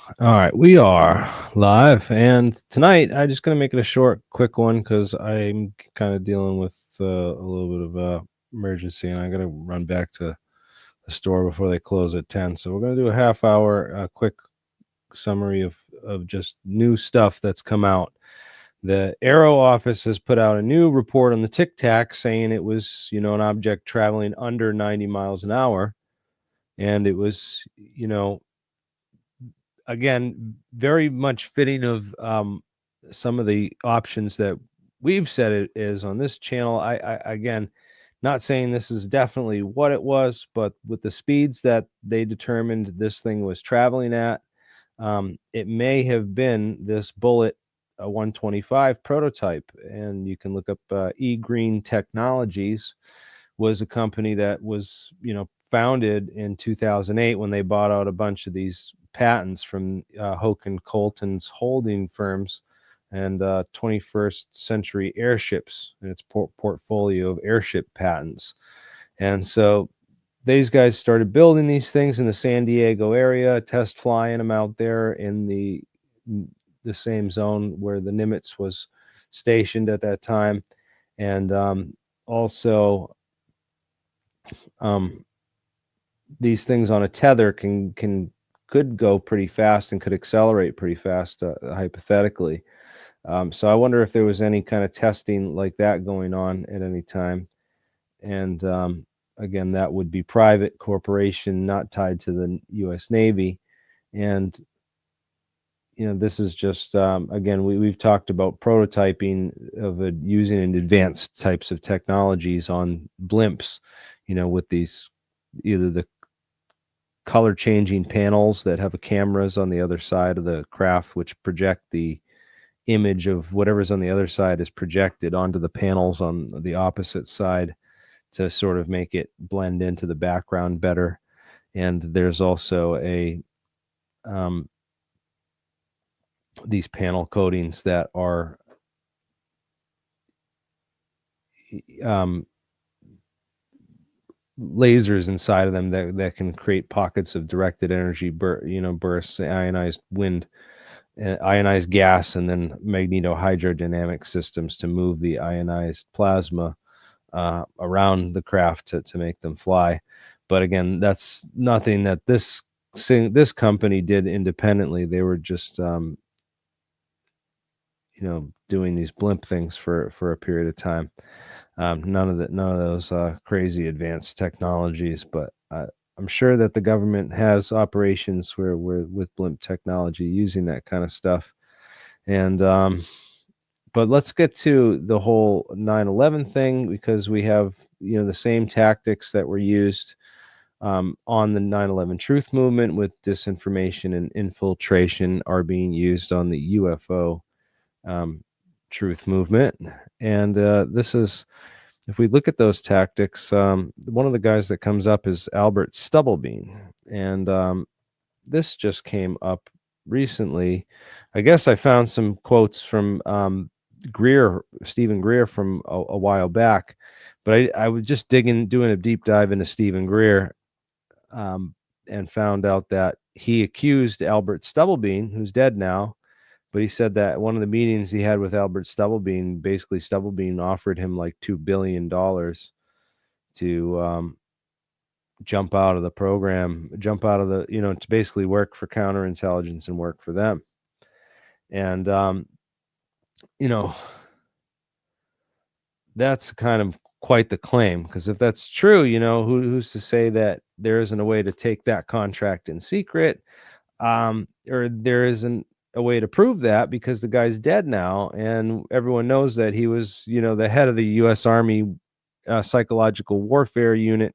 All right, we are live, and tonight I'm just gonna make it a short, quick one because I'm kind of dealing with a little bit of a emergency, and I gotta run back to the store before they close at 10. So we're gonna do a half hour, quick summary of just new stuff that's come out. The AARO office has put out a new report on the Tic Tac, saying it was, an object traveling under 90 miles an hour, and it was, again, very much fitting of some of the options that we've said it is on this channel. I again, not saying this is definitely what it was, but with the speeds that they determined this thing was traveling at, it may have been this Bullet 125 prototype. And you can look up E-Green Technologies was a company that was, founded in 2008 when they bought out a bunch of these patents from Hoke and Colton's holding firms and 21st Century Airships and its portfolio of airship patents. And so these guys started building these things in the San Diego area, test flying them out there in the same zone where the Nimitz was stationed at that time, and also um, these things on a tether could go pretty fast and could accelerate pretty fast, hypothetically. So I wonder if there was any kind of testing like that going on at any time. And again, that would be private corporation, not tied to the U.S. Navy. And this is just again, we've talked about prototyping of using advanced types of technologies on blimps, with these either the color changing panels that have cameras on the other side of the craft, which project the image of whatever's on the other side is projected onto the panels on the opposite side to sort of make it blend into the background better. And there's also these panel coatings that are lasers inside of them that can create pockets of directed energy bursts, ionized wind, ionized gas, and then magnetohydrodynamic systems to move the ionized plasma around the craft to make them fly. But again, that's nothing that this company did independently. They were just doing these blimp things for a period of time. None of those crazy advanced technologies, but I'm sure that the government has operations where with blimp technology using that kind of stuff. And but let's get to the whole 9/11 thing, because we have the same tactics that were used on the 9/11 truth movement with disinformation and infiltration are being used on the UFO truth movement. And this is, if we look at those tactics, one of the guys that comes up is Albert Stubblebean. And this just came up recently. I guess I found some quotes from Stephen Greer from a while back, but I was just doing a deep dive into Stephen Greer, and found out that he accused Albert Stubblebean, who's dead now, but he said that one of the meetings he had with Albert Stubblebean, basically Stubblebean offered him like $2 billion to jump out of the program, jump out of the, to basically work for counterintelligence and work for them. And, that's kind of quite the claim, because if that's true, who's to say that there isn't a way to take that contract in secret, or there isn't a way to prove that, because the guy's dead now and everyone knows that he was, the head of the U.S. Army psychological warfare unit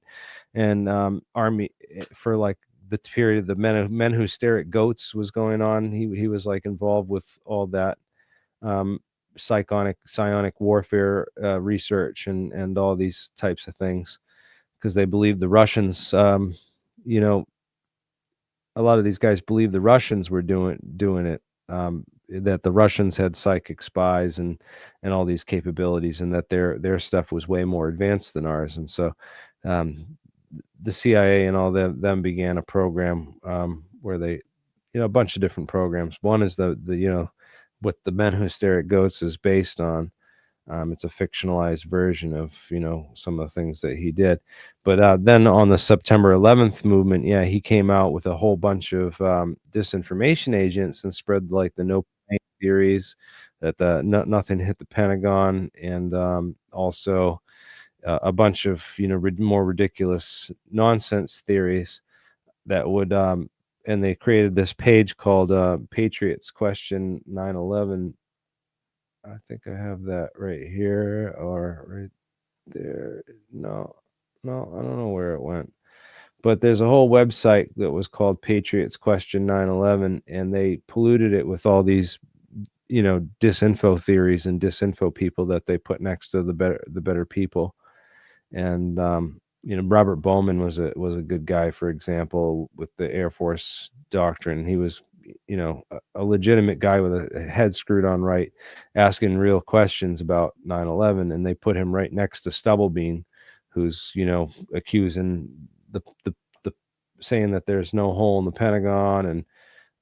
and Army for like the period of the men who stare at goats was going on. He was like involved with all that psionic warfare research and all these types of things, because they believe the Russians, a lot of these guys believe the Russians were doing it, that the Russians had psychic spies and all these capabilities, and that their stuff was way more advanced than ours. And so the CIA and all them began a program where they a bunch of different programs. One is the what The Men Who Stare at Goats is based on. It's a fictionalized version of some of the things that he did. But then on the September 11th movement, yeah, he came out with a whole bunch of disinformation agents and spread like the no plane theories, that nothing hit the Pentagon, and also a bunch of more ridiculous nonsense theories that would and they created this page called Patriots Question 9/11. I think I have that right here or right there. No, I don't know where it went. But there's a whole website that was called Patriots Question 9/11, and they polluted it with all these, disinfo theories and disinfo people that they put next to the better people. And Robert Bowman was a good guy, for example, with the Air Force doctrine. He was a legitimate guy with a head screwed on right, asking real questions about 9/11, and they put him right next to Stubblebean, who's accusing the saying that there's no hole in the Pentagon,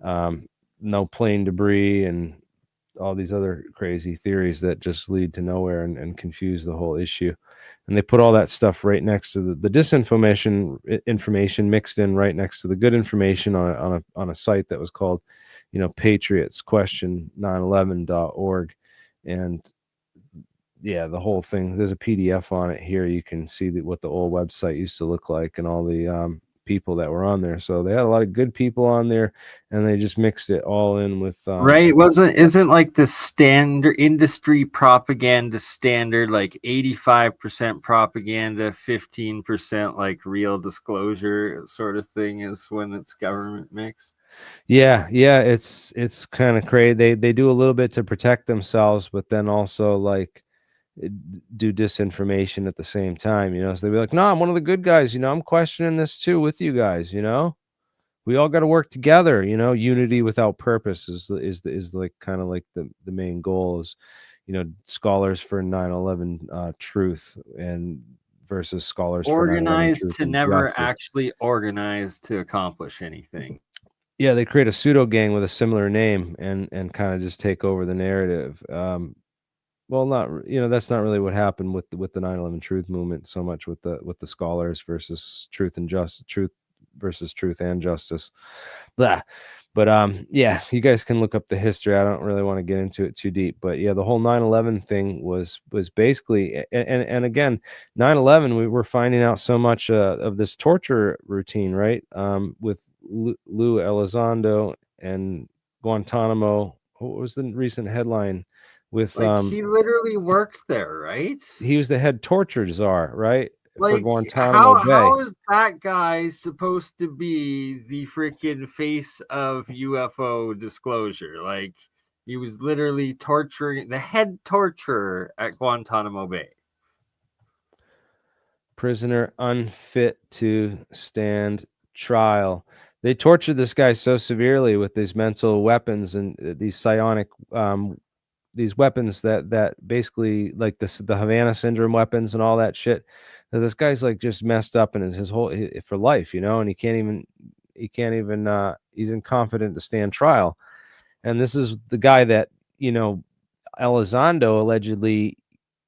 and no plane debris, and all these other crazy theories that just lead to nowhere and confuse the whole issue. And they put all that stuff right next to the disinformation information mixed in right next to the good information on a site that was called, Patriots Question 911.org. And yeah, the whole thing, there's a PDF on it here. You can see what the old website used to look like and all the people that were on there. So they had a lot of good people on there, and they just mixed it all in with right. Isn't like the standard industry propaganda standard like 85% propaganda, 15% like real disclosure sort of thing is when it's government mixed? Yeah, it's kind of crazy. They do a little bit to protect themselves, but then also like do disinformation at the same time. So they'd be like, "No, I'm one of the good guys. I'm questioning this too with you guys. We all got to work together. Unity without purpose is like kind of like the main goal is, scholars for 9/11 truth and versus scholars for 9/11 Organized truth to and never justice. actually organize to accomplish anything. Yeah, they create a pseudo gang with a similar name and kind of just take over the narrative. Well, that's not really what happened with the 9/11 truth movement so much with the scholars versus truth versus truth and justice. Blah. But yeah, you guys can look up the history. I don't really want to get into it too deep, but yeah, the whole 9/11 thing was basically, and again, 9/11, we were finding out so much of this torture routine, right? With Lou Elizondo and Guantanamo. What was the recent headline with Like he literally worked there, right? he was the head torture czar, right? For Like Guantanamo Bay. how is that guy supposed to be the freaking face of UFO disclosure? Like he was literally torturing the head torturer at Guantanamo Bay. Prisoner unfit to stand trial. They tortured this guy so severely with these mental weapons and these psionic these weapons that basically like the Havana syndrome weapons and all that shit. That this guy's like just messed up in his whole for life, and he can't even he's incompetent to stand trial. And this is the guy that Elizondo allegedly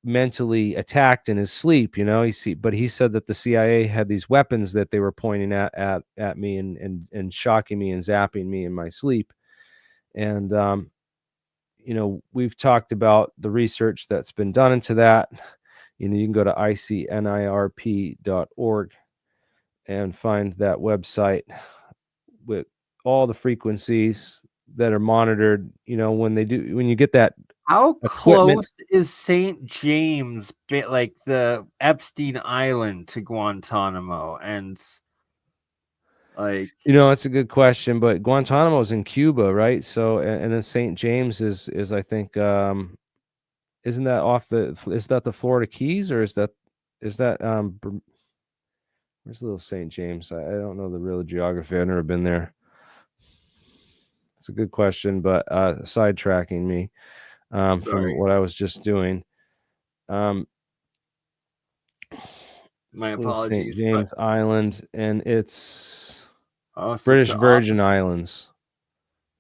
mentally attacked in his sleep. But he said that the CIA had these weapons that they were pointing at me and shocking me and zapping me in my sleep. And we've talked about the research that's been done into that. You can go to icnirp.org and find that website with all the frequencies that are monitored. When you get that How equipment. close is St. James, like the Epstein Island, to Guantanamo? And like, It's a good question, but Guantanamo is in Cuba, right? So, and then St. James is I think, isn't that is that the Florida Keys, or is that where's little St. James? I don't know the real geography. I've never been there. It's a good question, but sidetracking me from sorry, what I was just doing. Um, my little St. apologies, but James Island, and it's oh, so it's British the Virgin opposite. Islands.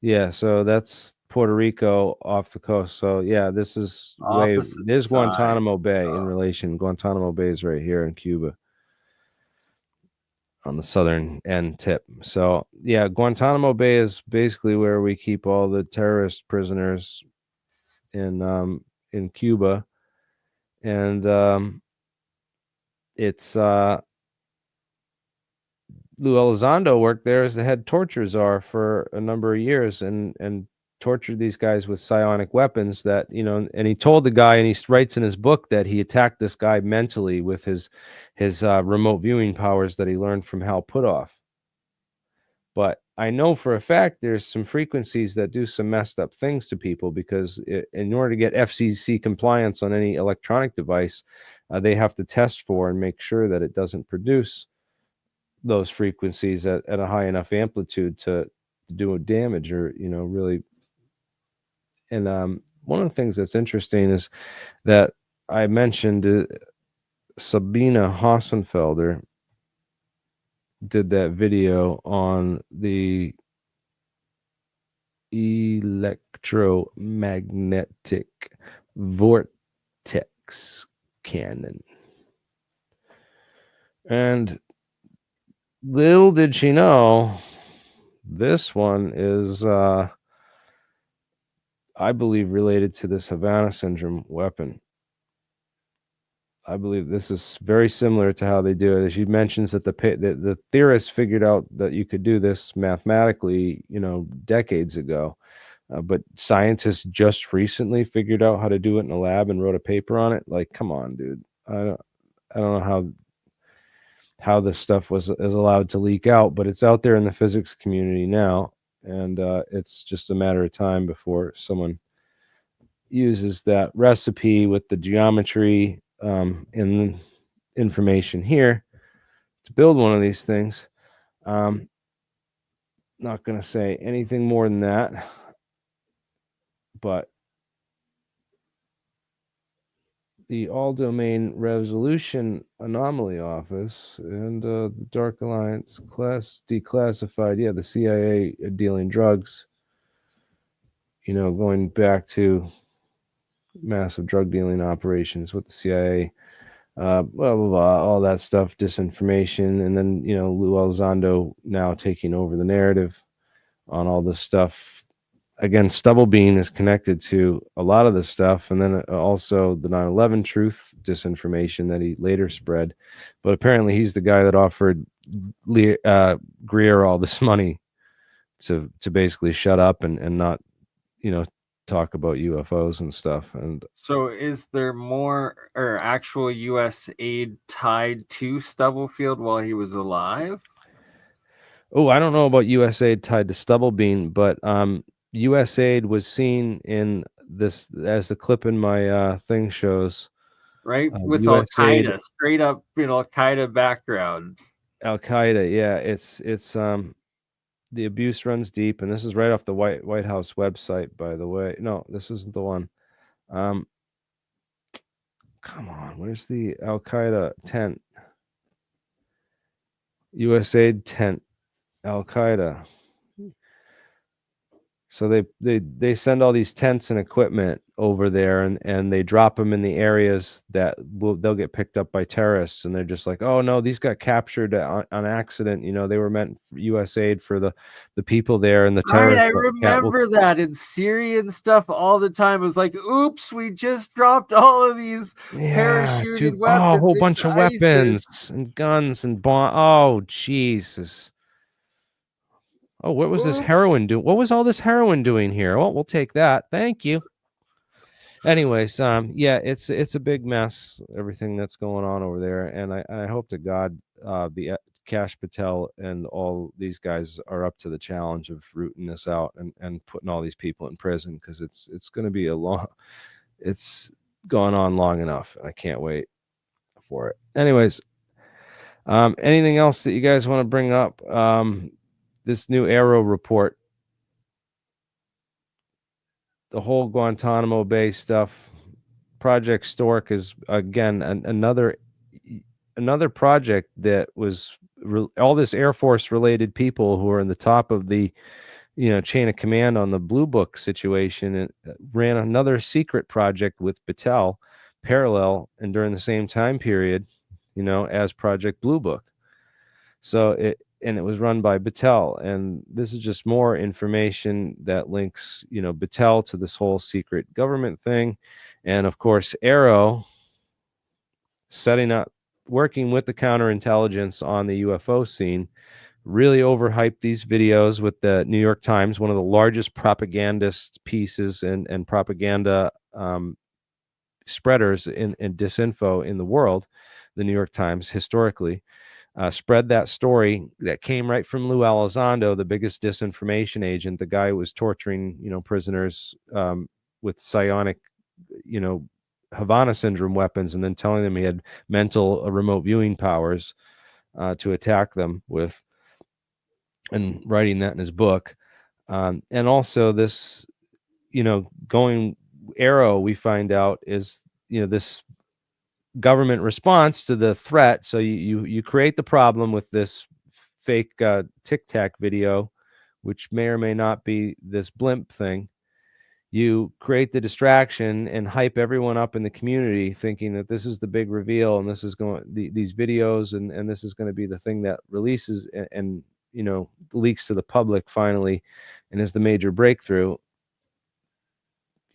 Yeah, so that's Puerto Rico off the coast. So yeah, this is Opposite there's side. Guantanamo Bay in relation. Guantanamo Bay is right here in Cuba on the southern end tip. So yeah, Guantanamo Bay is basically where we keep all the terrorist prisoners in Cuba, and it's Lou Elizondo worked there as the head torture czar for a number of years, and tortured these guys with psionic weapons. That and he told the guy, and he writes in his book that he attacked this guy mentally with his remote viewing powers that he learned from Hal Puthoff. But I know for a fact there's some frequencies that do some messed up things to people, because in order to get FCC compliance on any electronic device, they have to test for and make sure that it doesn't produce those frequencies at a high enough amplitude to do damage, or really. And one of the things that's interesting is that I mentioned Sabina Hassenfelder did that video on the electromagnetic vortex cannon, and little did she know, this one is I believe related to this Havana syndrome weapon. I believe this is very similar to how they do it. She mentions that the theorists figured out that you could do this mathematically, decades ago, but scientists just recently figured out how to do it in a lab and wrote a paper on it. Like, come on, dude. I don't know how this stuff is allowed to leak out, but it's out there in the physics community now, and it's just a matter of time before someone uses that recipe with the geometry in information here to build one of these things. Not going to say anything more than that, but the All Domain Resolution Anomaly Office and the Dark Alliance Declassified, yeah, the CIA dealing drugs, going back to massive drug dealing operations with the CIA, blah blah blah, all that stuff, disinformation, and then Lou Elizondo now taking over the narrative on all this stuff. Again, Stubblebean is connected to a lot of this stuff, and then also the 9/11 truth disinformation that he later spread. But apparently, he's the guy that offered Greer all this money to basically shut up and not talk about UFOs and stuff. And So is there more or actual US aid tied to Stubblefield while he was alive? oh, I don't know about USAID tied to Stubblebean, but USAID was seen in this, as the clip in my thing shows. Right? With USAID, Al-Qaeda, straight up Al-Qaeda background. Al-Qaeda, yeah, it's the abuse runs deep, and this is right off the White House website, by the way. No, this isn't the one. Come on, where's the Al-Qaeda tent? USAID tent, Al-Qaeda. So they send all these tents and equipment over there, and they drop them in the areas that they'll get picked up by terrorists, and they're just like, oh no, these got captured on accident. They were meant for USAID for the people there, and the Right, terrorists I remember that in Syrian stuff all the time. It was like, oops, we just dropped all of these yeah, parachuted a weapons whole into bunch of ISIS. weapons and guns and bomb. Oh Jesus. Oh, what was this Oops. heroin doing? What was all this heroin doing here? Well, we'll take that. Thank you. Anyways, yeah, it's a big mess, everything that's going on over there, and I hope to God the Cash Patel and all these guys are up to the challenge of rooting this out and putting all these people in prison, because it's going to be it's gone on long enough, and I can't wait for it. Anyways, anything else that you guys want to bring up? This new AARO report, the whole Guantanamo Bay stuff. Project Stork is again another project that was all this Air Force related people who are in the top of the chain of command on the Blue Book situation, and ran another secret project with Battelle parallel and during the same time period, as Project Blue Book. So it was run by Battelle, and this is just more information that links, Battelle to this whole secret government thing. And of course, AARO working with the counterintelligence on the UFO scene, really overhyped these videos with the New York Times, one of the largest propagandist pieces and propaganda spreaders in disinfo in the world. The New York Times historically spread that story that came right from Lou Elizondo, the biggest disinformation agent, the guy who was torturing, prisoners with psionic, Havana syndrome weapons, and then telling them he had mental remote viewing powers to attack them with, and writing that in his book. And also this, going AARO, we find out is, this government response to the threat. So you create the problem with this fake Tic Tac video, which may or may not be this blimp thing. You create the distraction and hype everyone up in the community, thinking that this is the big reveal, and this is these videos, and this is going to be the thing that releases and leaks to the public finally, and is the major breakthrough.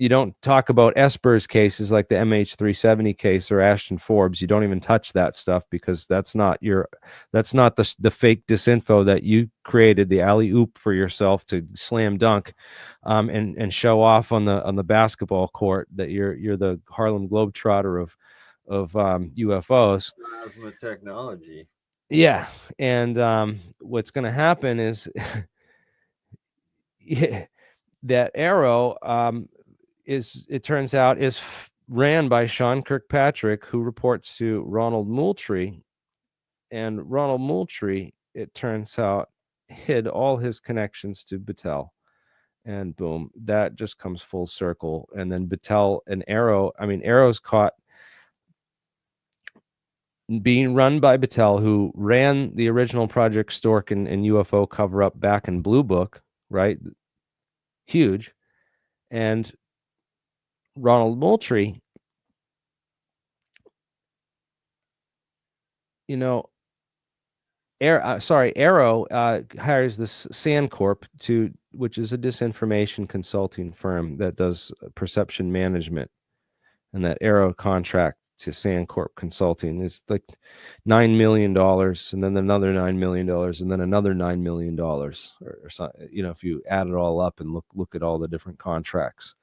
You don't talk about Esper's cases like the MH370 case or Ashton Forbes. You don't even touch that stuff, because that's not the fake disinfo that you created, the alley oop for yourself to slam dunk, and show off on the basketball court that you're the Harlem Globetrotter of UFOs. Plasma technology. Yeah, and what's going to happen is that AARO it turns out, is ran by Sean Kirkpatrick, who reports to Ronald Moultrie. And Ronald Moultrie, it turns out, hid all his connections to Battelle. And boom, that just comes full circle. And then Battelle and AARO's caught being run by Battelle, who ran the original Project Stork and UFO cover-up back in Blue Book, right? Huge. And Ronald Moultrie, AARO hires this Sandcorp which is a disinformation consulting firm that does perception management, and that AARO contract to Sandcorp Consulting is like $9 million, and then another $9 million, and then another $9 million, or something. If you add it all up and look at all the different contracts,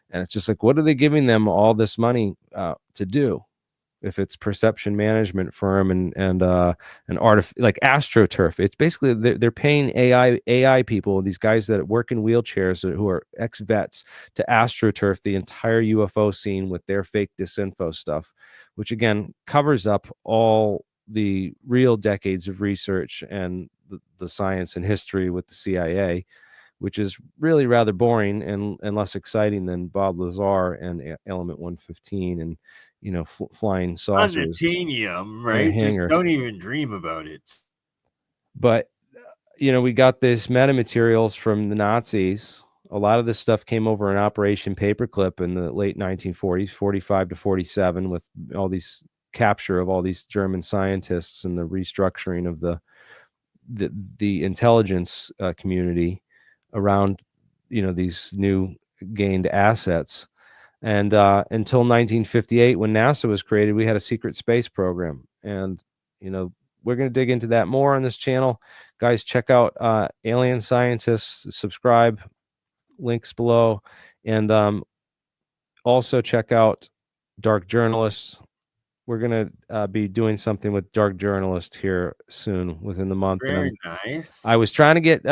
and it's just like, what are they giving them all this money to do? If it's perception management firm and like AstroTurf, it's basically they're paying AI people, these guys that work in wheelchairs who are ex-vets, to AstroTurf the entire UFO scene with their fake disinfo stuff, which again covers up all the real decades of research and the science and history with the CIA, which is really rather boring and less exciting than Bob Lazar and Element 115 and flying saucers Unobtainium, in a right? Just hangar. don't even dream about it. But we got this metamaterials from the Nazis. A lot of this stuff came over in Operation Paperclip in the late 1940s, 45 to 47, with all these capture of all these German scientists and the restructuring of the intelligence community around these new gained assets. And until 1958, when NASA was created, we had a secret space program. And we're going to dig into that more on this channel. Guys, check out Alien Scientists, subscribe, links below. And also check out Dark Journalists. We're going to be doing something with Dark Journalist here soon, within the month. Very nice. I was trying to get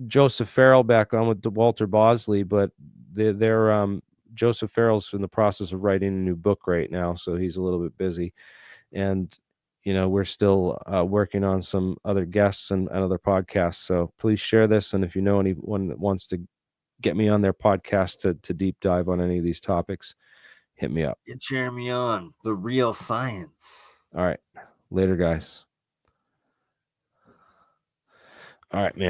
Joseph Farrell back on with Walter Bosley, but they're Joseph Farrell's in the process of writing a new book right now, so he's a little bit busy. And we're still working on some other guests and other podcasts. So please share this, and if you know anyone that wants to get me on their podcast to deep dive on any of these topics, hit me up. Cheer me on. The real science. All right. Later, guys. All right, man.